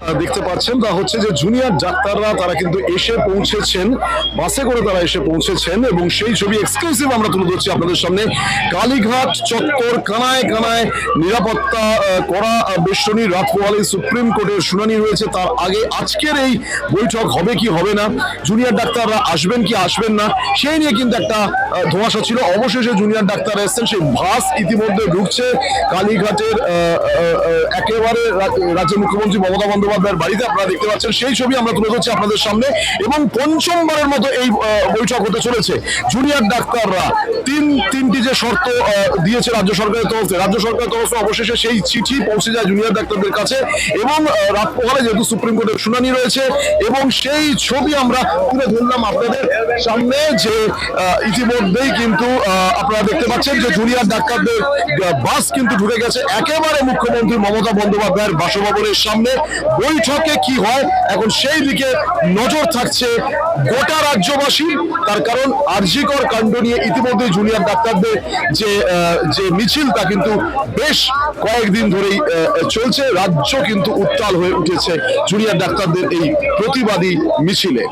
দেখতে পাচ্ছেন তা হচ্ছে যে জুনিয়র ডাক্তাররা তারা কিন্তু এসে পৌঁছেছেন, বাসে করে তারা এসে পৌঁছেছেন এবং সেই ছবি এক্সক্লুসিভ আমরা তুলে ধরছি আপনাদের সামনে। কালীঘাট চত্বর কানায় কানায় নিরাপত্তা করা বেষ্টনী, রাত পোহালে সুপ্রিম কোর্টের শুনানি রয়েছে। তার আগে আজকের এই বৈঠক হবে কি হবে না, জুনিয়র ডাক্তাররা আসবেন কি আসবেন না, সেই নিয়ে কিন্তু একটা ধোঁয়াশা ছিল। অবশেষে জুনিয়র ডাক্তার এসছেন, সেই বাস ইতিমধ্যে ঢুকছে কালীঘাটের একেবারে রাজ্যের মুখ্যমন্ত্রী মমতা বন্দ্যোপাধ্যায়ের বাড়িতে। আপনারা দেখতে পাচ্ছেন সেই ছবি আমরা তুলে ধরছি আপনাদের সামনে। এবং পঞ্চমবারের মতো এই বৈঠক হতে চলেছে। জুনিয়র ডাক্তাররা তিনটি যে শর্ত দিয়েছে রাজ্য সরকারের তরফে, রাজ্য সরকারের তরফে অবশেষে সেই চিঠি পৌঁছে যায় জুনিয়র ডাক্তারদের কাছে। এবং রাত পোহালে যেহেতু সুপ্রিম কোর্টের শুনানি রয়েছে এবং সেই ছবি আমরা তুলে ধরলাম আপনাদের সামনে, যে ইতিমধ্যেই কিন্তু আপনারা দেখতে পাচ্ছেন যে জুনিয়র ডাক্তারদের বাস কিন্তু ঢুকে গেছে একেবারে মুখ্যমন্ত্রী মমতা বন্দ্যোপাধ্যায়ের বাসভবনের সামনে। বৈঠকে কি হয় এখন সেই দিকে নজর থাকছে গোটা রাজ্যবাসী। তার কারণ আরজিকর কাণ্ড নিয়ে ইতিমধ্যে জুনিয়র ডাক্তারদের যে মিছিল তা কিন্তু বেশ কয়েকদিন ধরেই চলছে। রাজ্য কিন্তু উত্তাল হয়ে উঠেছে জুনিয়র ডাক্তারদের এই প্রতিবাদী মিছিলে।